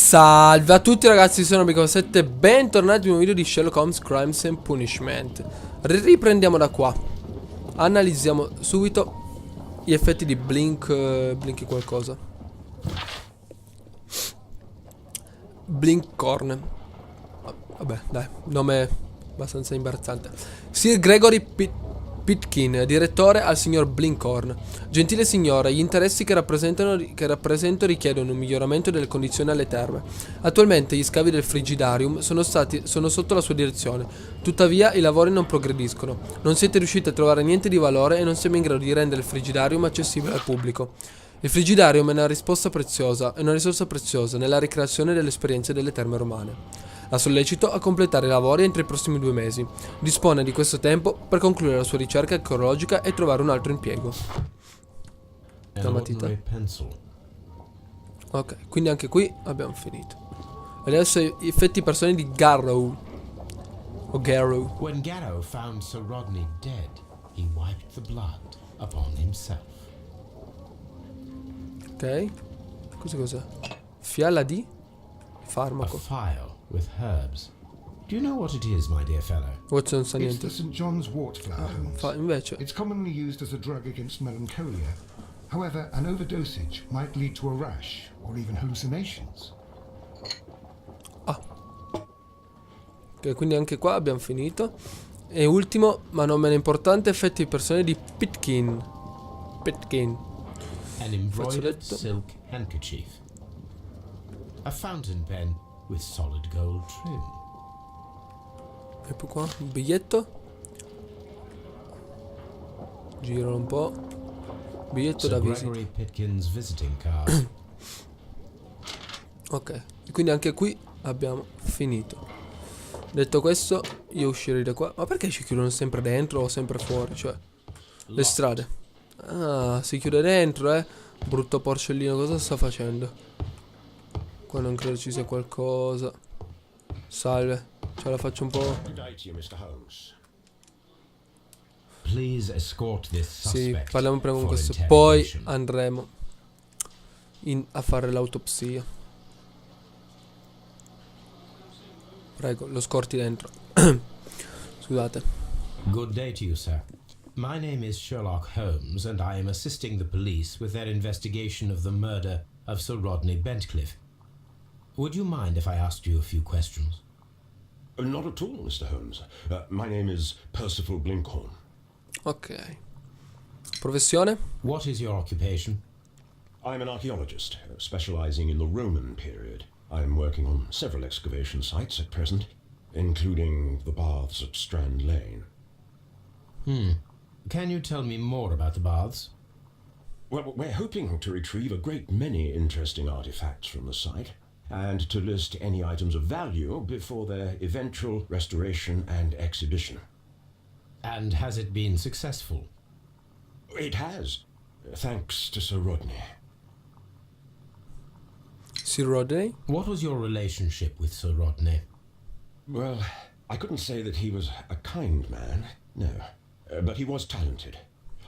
Salve a tutti ragazzi, sono Amico7, bentornati in un nuovo video di Sherlock Holmes Crimes and Punishment. Riprendiamo da qua. Analizziamo subito gli effetti di Blinky qualcosa. Blinkcorn. Vabbè, dai, nome abbastanza imbarazzante. Sir Gregory Pitkin, direttore al signor Blinkhorn. Gentile signora, gli interessi che rappresento richiedono un miglioramento delle condizioni alle terme. Attualmente gli scavi del frigidarium sono sotto la sua direzione. Tuttavia i lavori non progrediscono. Non siete riusciti a trovare niente di valore e non siamo in grado di rendere il frigidarium accessibile al pubblico. Il frigidarium è una risorsa preziosa nella ricreazione delle esperienze delle terme romane. La sollecito a completare i lavori entro i prossimi 2 mesi. Dispone di questo tempo per concludere la sua ricerca archeologica e trovare un altro impiego. La matita. Ok, quindi anche qui abbiamo finito. E adesso gli effetti personali di Giro. O Giro. When Giro found Sir Rodney dead, he wiped the blood upon himself. Ok. Cos'è? Fiala di farmaco. A phial with herbs. Do you know what it is, my dear fellow? Watson sa It's niente. the St. John's wort flower, Holmes. Invece. It's commonly used as a drug against melancholia. However, an overdosage might lead to a rash or even hallucinations. Ah. Ok, quindi anche qua abbiamo finito. E ultimo, ma non meno importante, effetti personali di Pitkin. An embroidered silk handkerchief. A fountain pen with solid gold trim. E poi qua un biglietto. Giro un po'. Biglietto da visita. Gregory Pitkin's visiting card. Ok, quindi anche qui abbiamo finito. Detto questo, io uscirei da qua. Ma perché ci chiudono sempre dentro o sempre fuori? Cioè, le strade. Ah, si chiude dentro, brutto porcellino, cosa sta facendo? Qua non credo ci sia qualcosa. Salve, ce la faccio un po'. Please escort this Sì, suspect parliamo prima con for questo. Poi interrogation. andremo a fare l'autopsia. Prego, lo scorti dentro. Scusate. Good day to you, sir. My name is Sherlock Holmes, and I am assisting the police with their investigation of the murder of Sir Rodney Bentcliffe. Would you mind if I asked you a few questions? Not at all, Mr. Holmes. My name is Percival Blinkhorn. Ok. Professione? What is your occupation? I'm an archaeologist, specializing in the Roman period. I'm working on several excavation sites at present, including the baths at Strand Lane. Can you tell me more about the baths? Well, we're hoping to retrieve a great many interesting artifacts from the site, and to list any items of value before their eventual restoration and exhibition. And has it been successful? It has, thanks to Sir Rodney. Sir Rodney? What was your relationship with Sir Rodney? Well, I couldn't say that he was a kind man, no. But he was talented.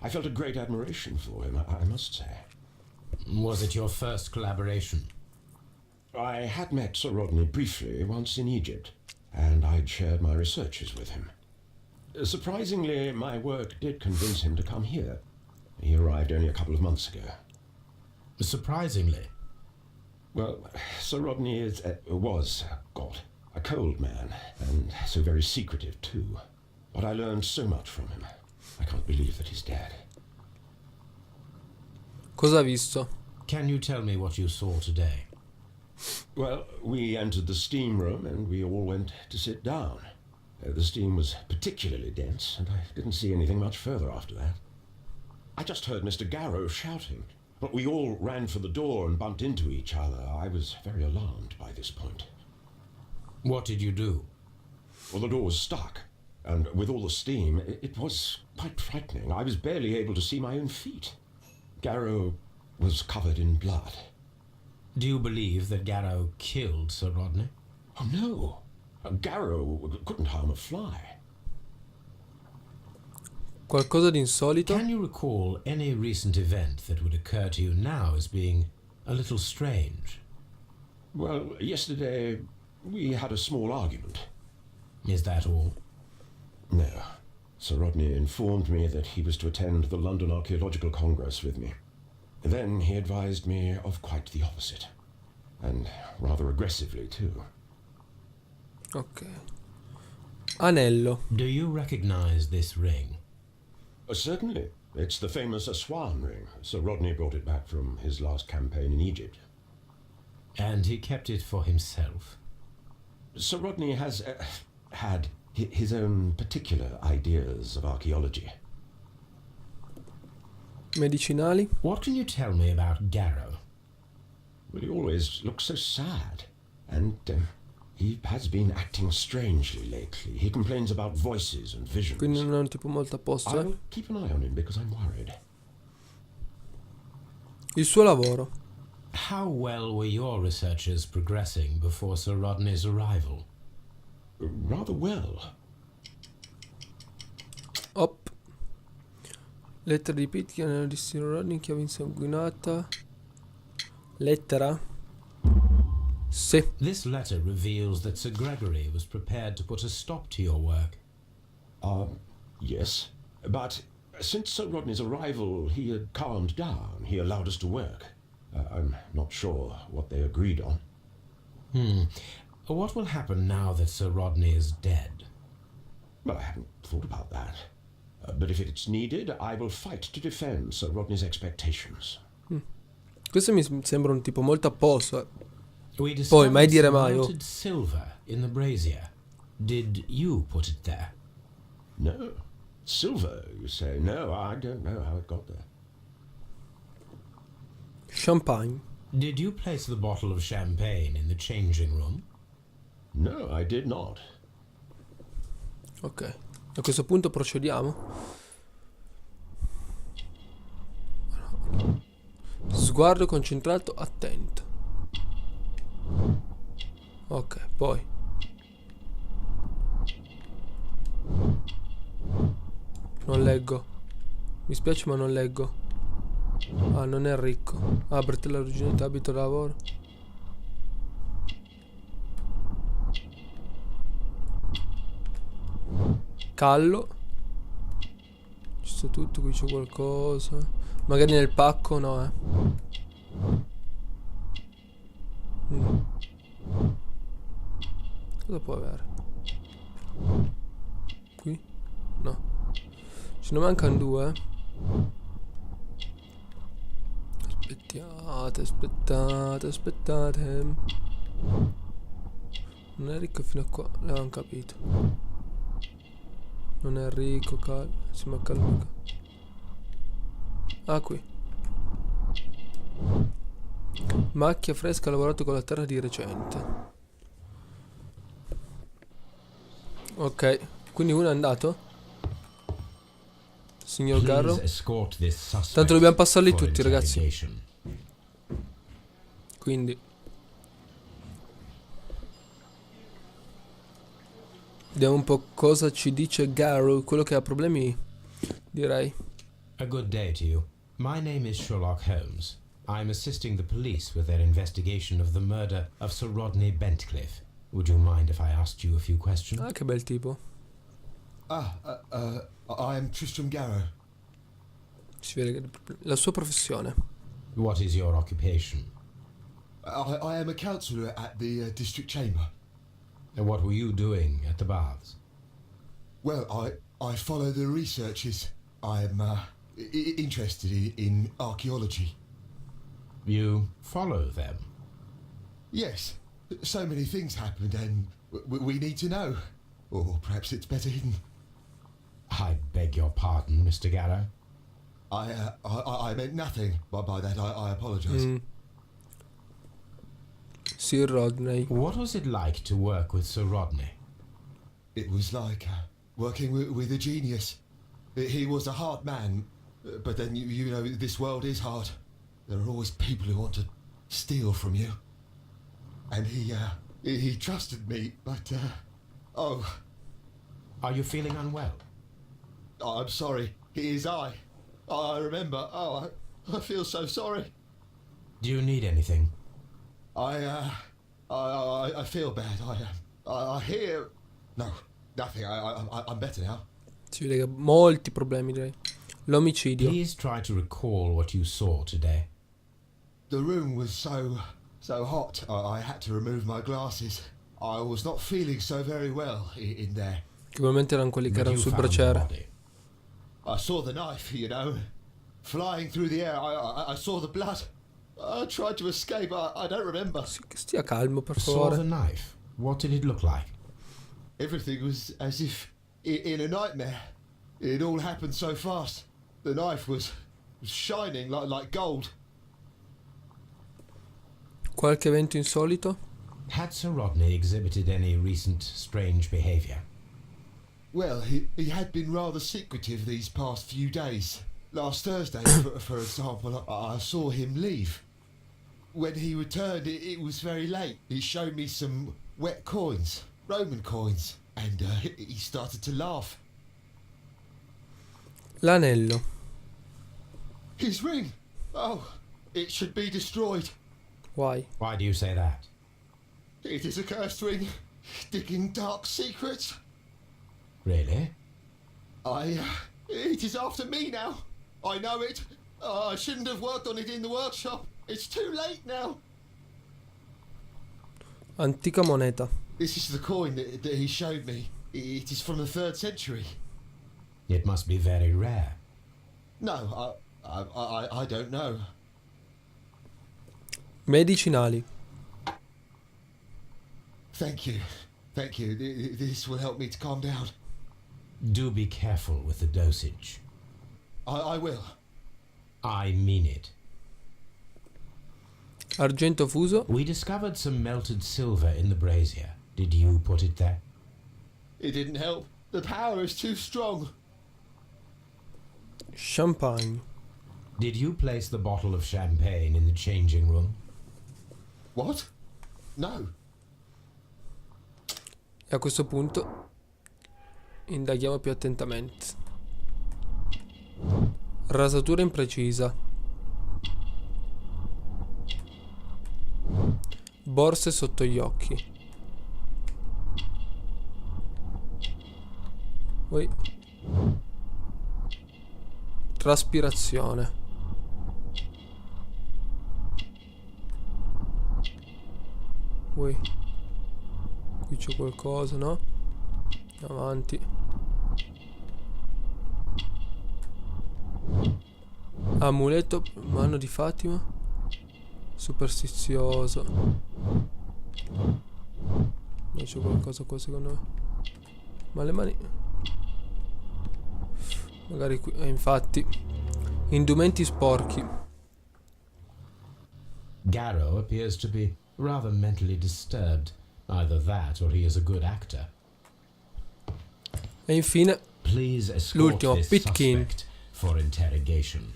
I felt a great admiration for him, I must say. Was it your first collaboration? I had met Sir Rodney briefly once in Egypt, and I'd shared my researches with him. Surprisingly, my work did convince him to come here. He arrived only a couple of months ago. Surprisingly? Well, Sir Rodney was a cold man, and so very secretive too. But I learned so much from him. I can't believe that he's dead. Cosa ha visto? Can you tell me what you saw today? Well, we entered the steam room and we all went to sit down. The steam was particularly dense, and I didn't see anything much further after that. I just heard Mr. Giro shouting, but we all ran for the door and bumped into each other. I was very alarmed by this point. What did you do? Well, the door was stuck, and with all the steam, it was quite frightening. I was barely able to see my own feet. Giro was covered in blood. Do you believe that Giro killed Sir Rodney? Oh, no. Giro couldn't harm a fly. Qualcosa di insolito? Can you recall any recent event that would occur to you now as being a little strange? Well, yesterday we had a small argument. Is that all? No. Sir Rodney informed me that he was to attend the London Archaeological Congress with me. Then he advised me of quite the opposite. And rather aggressively, too. Ok. Anello. Do you recognize this ring? Certainly. It's the famous Aswan ring. Sir Rodney brought it back from his last campaign in Egypt. And he kept it for himself? Sir Rodney has had his own particular ideas of archaeology. Medicinali. What can you tell me about Giro? Well, he always looks so sad. And he has been acting strangely lately. He complains about voices and visions. Quindi non è un tipo molto a posto. I'll keep an eye on him because I'm worried. Il suo lavoro. How well were your researches progressing before Sir Rodney's arrival? Rather well. Op. Lettera di Pitkin di Sir Rodney, chiave insanguinata. Lettera? Sì. This letter reveals that Sir Gregory was prepared to put a stop to your work. Yes. But since Sir Rodney's arrival, he had calmed down. He allowed us to work. I'm not sure what they agreed on. What will happen now that Sir Rodney is dead? Well, I haven't thought about that. But if it's needed, I will fight to defend Sir Rodney's expectations. Questo mi sembra un tipo molto a posto. We Poi, mai discovered dire some mai, oh. melted silver in the brazier. Did you put it there? No. Silver, you say? No, I don't know how it got there. Champagne. Did you place the bottle of champagne in the changing room? No, I did not. Ok. A questo punto procediamo. Sguardo concentrato, attento. Ok, poi. Non leggo. Mi spiace ma non leggo. Ah, non è ricco. Aprite la originalità, abito lavoro. Callo. Ci sta tutto, qui c'è qualcosa. Magari nel pacco, no, Cosa può avere? Qui? No. Ce ne mancano due, Aspettate. Non è ricco fino a qua, l'avevamo capito. Non è ricco, si manca il. Ah, qui. Macchia fresca, ha lavorato con la terra di recente. Ok, quindi uno è andato? Signor Garro. Tanto dobbiamo passarli tutti, ragazzi. Quindi vediamo un po' cosa ci dice Garro. Quello che ha problemi, direi. A good day to you. My name is Sherlock Holmes. I'm assisting the police with their investigation of the murder of Sir Rodney Bentcliffe. Would you mind if I asked you a few questions? Ah, che bel tipo. I am Tristram Garrow. Si vede che la sua professione. What is your occupation? I am a counsellor at the district chamber. And what were you doing at the baths? Well, I follow the researches. I am interested in archaeology. You follow them? Yes, so many things happened and we need to know. Or perhaps it's better hidden. I beg your pardon, Mr. Garrow. I meant nothing by that. I apologise. Sir Rodney. What was it like to work with Sir Rodney? It was like working with a genius. He was a hard man, but then you know this world is hard. There are always people who want to steal from you. And he trusted me, but oh. Are you feeling unwell? Oh, I'm sorry. It is I remember. Oh, I feel so sorry. Do you need anything? I I feel bad. I hear... No, nothing. I'm better now. Si vede che ha molti problemi, direi. L'omicidio. Please try to recall what you saw today. The room was so hot. I had to remove my glasses. I was not feeling so very well in there. Che probabilmente erano quelli che But erano you sul found the braciere. body. I saw the knife, you know, flying through the air. I saw the blood. I tried to escape. I don't remember. Stia calmo, per Saw the favore. knife. What did it look like? Everything was as if in a nightmare. It all happened so fast. The knife was shining like gold. Qualche evento insolito? Had Sir Rodney exhibited any recent strange behavior? Well, he had been rather secretive these past few days. Last Thursday, for example, I saw him leave. When he returned, it was very late. He showed me some wet coins, Roman coins, and he started to laugh. L'anello. His ring! Oh, it should be destroyed. Why? Why do you say that? It is a cursed ring, digging dark secrets. Really? It is after me now. I know it. I shouldn't have worked on it in the workshop. It's too late now. Antica moneta. This is the coin that he showed me. It is from the 3rd century. It must be very rare. No, I don't know. Medicinali. Thank you. Thank you. This will help me to calm down. Do be careful with the dosage. I will. I mean it. Argento fuso. We discovered some melted silver in the brazier. Did you put it there? It didn't help. The power is too strong. Champagne. Did you place the bottle of champagne in the changing room? What? No. E a questo punto indaghiamo più attentamente. Rasatura imprecisa. Borse sotto gli occhi. Poi traspirazione. Poi qui c'è qualcosa, no? Avanti. Amuleto, mano di Fatima. Superstizioso. Non c'è qualcosa qua secondo me. Ma le mani... Magari qui... infatti. Indumenti sporchi. Giro appears to be rather mentally disturbed. Either that or he is a good actor. E infine Please escort l'ultimo, this Pitkin. suspect for interrogation.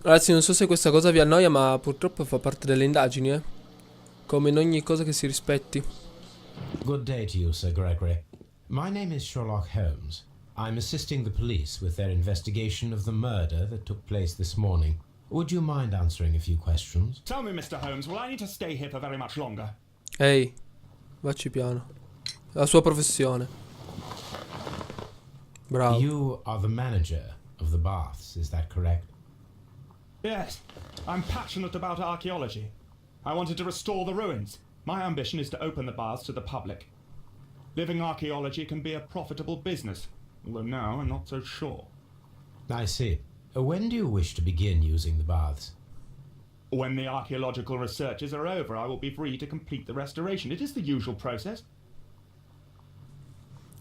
Ragazzi, non so se questa cosa vi annoia, ma purtroppo fa parte delle indagini, eh. Come in ogni cosa che si rispetti. Good day to you, Sir Gregory. My name is Sherlock Holmes. I'm assisting the police with their investigation of the murder that took place this morning. Would you mind answering a few questions? Tell me, Mr. Holmes, will I need to stay here for very much longer? Ehi, vacci piano. La sua professione. Bravo. You are the manager of the baths, is that correct? Yes, I'm passionate about archaeology. I wanted to restore the ruins. My ambition is to open the baths to the public. Living archaeology can be a profitable business, although now I'm not so sure. I see. When do you wish to begin using the baths? When the archaeological researches are over, I will be free to complete the restoration. It is the usual process.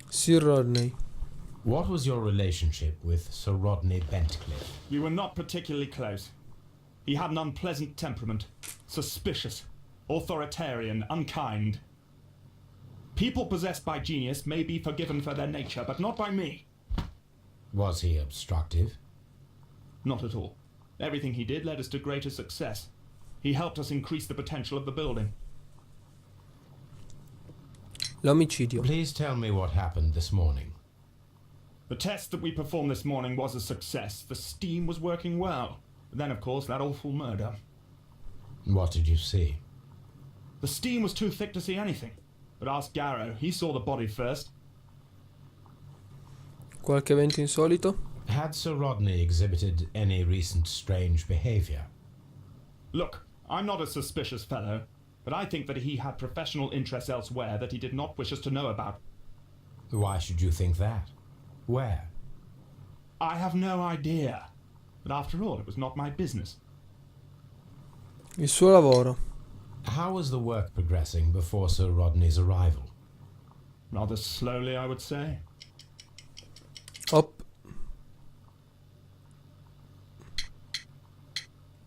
Sir Rodney. What was your relationship with Sir Rodney Bentcliffe? We were not particularly close. He had an unpleasant temperament, suspicious, authoritarian, unkind. People possessed by genius may be forgiven for their nature, but not by me. Was he obstructive? Not at all. Everything he did led us to greater success. He helped us increase the potential of the building. L'omicidio. Please tell me what happened this morning. The test that we performed this morning was a success. The steam was working well. Then, of course, that awful murder. What did you see? The steam was too thick to see anything. But ask Giro, he saw the body first. Qualche evento insolito? Had Sir Rodney exhibited any recent strange behavior? Look, I'm not a suspicious fellow, but I think that he had professional interests elsewhere that he did not wish us to know about. Why should you think that? Where? I have no idea. But after all, it was not my business. Il suo lavoro. How was the work progressing before Sir Rodney's arrival? Rather slowly, I would say. Op.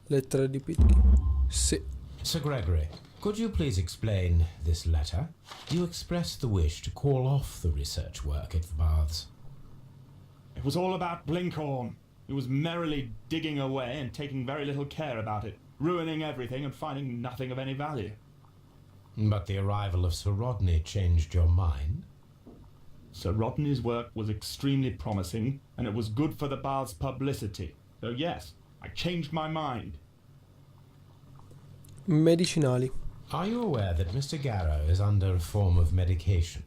Lettera di Pitkin. Sì. Sir Gregory, could you please explain this letter? You expressed the wish to call off the research work at the baths. It was all about Blinkhorn. He was merrily digging away and taking very little care about it, ruining everything and finding nothing of any value. But the arrival of Sir Rodney changed your mind? Sir Rodney's work was extremely promising, and it was good for the bath's publicity. So yes, I changed my mind. Medicinali. Are you aware that Mr. Giro is under a form of medication?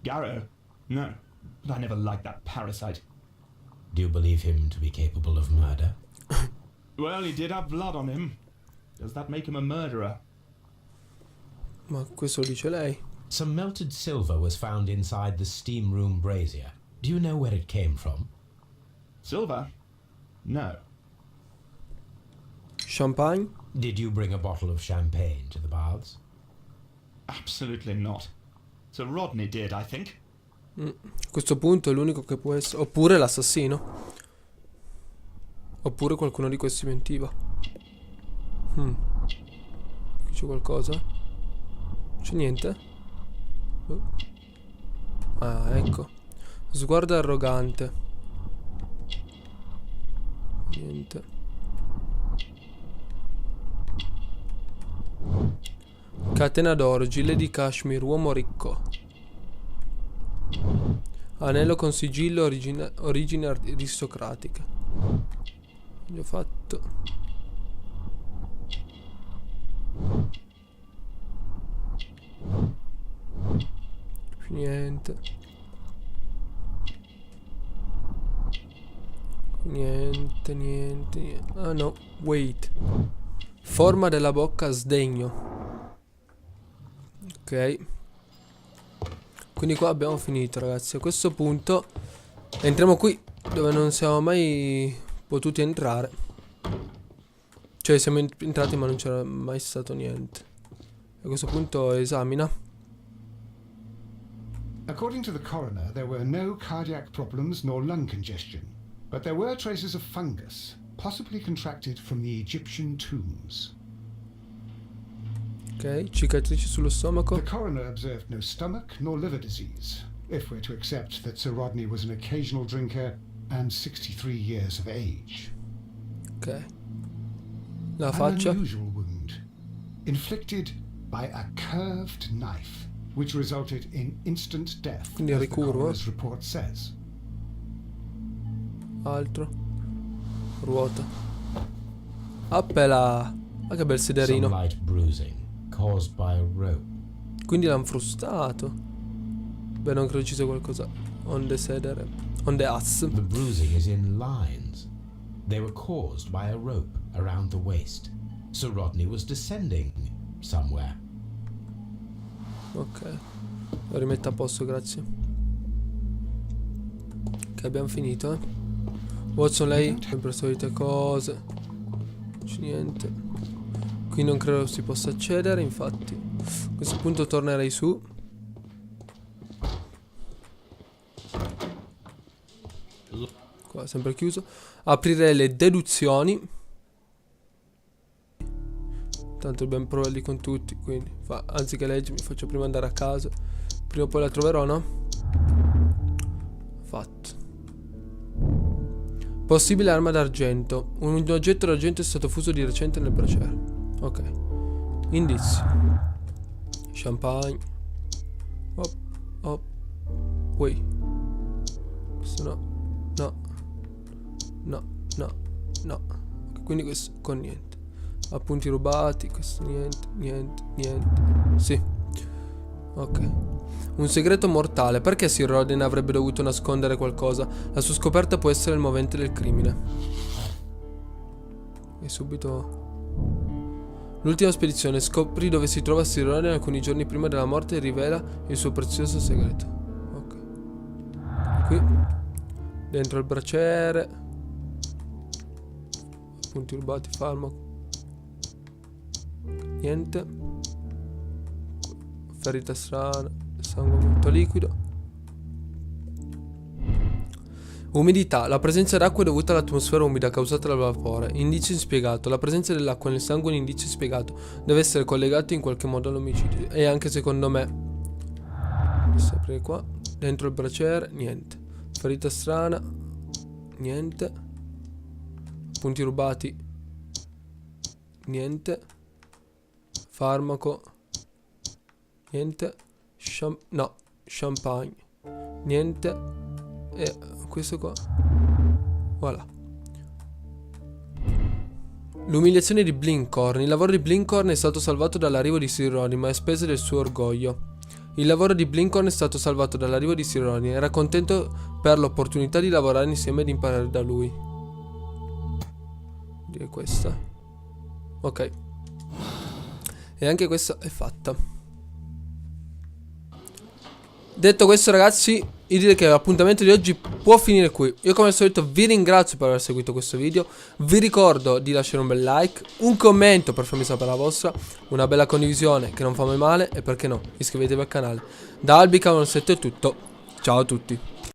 Giro? No, but I never liked that parasite. Do you believe him to be capable of murder? Well, he did have blood on him. Does that make him a murderer? Ma questo lo dice lei. Some melted silver was found inside the steam room brazier. Do you know where it came from? Silver? No. Champagne? Did you bring a bottle of champagne to the baths? Absolutely not. Sir Rodney did, I think. A questo punto è l'unico che può essere. Oppure l'assassino. Oppure qualcuno di questi mentiva. Qui c'è qualcosa? C'è niente? Ah, ecco. Sguardo arrogante. Niente. Catena d'oro, gilet di cashmere, uomo ricco. Anello con sigillo, origine aristocratica. Già fatto. Niente. Niente. Ah no, wait. Forma della bocca a sdegno. Ok. Quindi qua abbiamo finito, ragazzi. A questo punto entriamo qui dove non siamo mai potuti entrare. Cioè siamo entrati ma non c'era mai stato niente. A questo punto esamina. According to the coroner, there were no cardiac problems nor lung congestion, but there were traces of fungus, possibly contracted from the Egyptian tombs. Ok, cicatrici sullo stomaco. The coroner observed no stomach nor liver disease, if we're to accept that Sir Rodney was an occasional drinker and 63 years of age. Ok. La An faccia. unusual wound, inflicted by a curved knife, which resulted in instant death, Quindi as the ricurvo. coroner's report says. Altro. Ruota. Appela. Ma che bel Some sederino. light bruising caused by a rope. Quindi l'hanno frustato. Beh, non credo ci sia qualcosa. Onde sedere. Onde ass. The bruising is in lines. They were caused by a rope around the waist. Sir Rodney was descending somewhere. Ok. Lo rimetto a posto, grazie. Ok, abbiamo finito, Watson, lei sempre le solite cose. Non c'è niente. Qui non credo si possa accedere, infatti. A questo punto tornerei su. Qua sempre chiuso. Aprire le deduzioni. Tanto dobbiamo provarli con tutti, quindi anziché leggermi faccio prima andare a casa. Prima o poi la troverò, no? Fatto. Possibile arma d'argento. Un oggetto d'argento è stato fuso di recente nel braciere. Ok. Indizi. Champagne. Hop, hop. Wait. Questo no. No. No, no, no. Quindi questo con niente. Appunti rubati. Questo niente. Sì. Ok. Un segreto mortale. Perché Sir Rodin avrebbe dovuto nascondere qualcosa? La sua scoperta può essere il movente del crimine. E subito... L'ultima spedizione. Scopri dove si trova Sir Rodin alcuni giorni prima della morte e rivela il suo prezioso segreto. Ok. Qui. Dentro il braciere. Punti rubati, farmaco. Niente. Ferita strana. Sangue molto liquido. Umidità. La presenza d'acqua è dovuta all'atmosfera umida causata dal vapore. Indice inspiegato. La presenza dell'acqua nel sangue è un indice spiegato. Deve essere collegato in qualche modo all'omicidio. E anche secondo me. Posso aprire qua. Dentro il braciere. Niente. Ferita strana. Niente. Punti rubati. Niente. Farmaco. Niente. No. Champagne. Niente. E questo qua. Voilà. L'umiliazione di Blinkhorn. Il lavoro di Blinkhorn è stato salvato dall'arrivo di Sir Rodin, ma a spese del suo orgoglio. Il lavoro di Blinkhorn è stato salvato dall'arrivo di Sir Rodin. Era contento per l'opportunità di lavorare insieme ed imparare da lui. Direi questa. Ok. E anche questa è fatta. Detto questo, ragazzi, io direi che l'appuntamento di oggi può finire qui. Io come al solito vi ringrazio per aver seguito questo video. Vi ricordo di lasciare un bel like, un commento per farmi sapere la vostra, una bella condivisione che non fa mai male, e perché no, iscrivetevi al canale. Da Albica 17 è tutto. Ciao a tutti.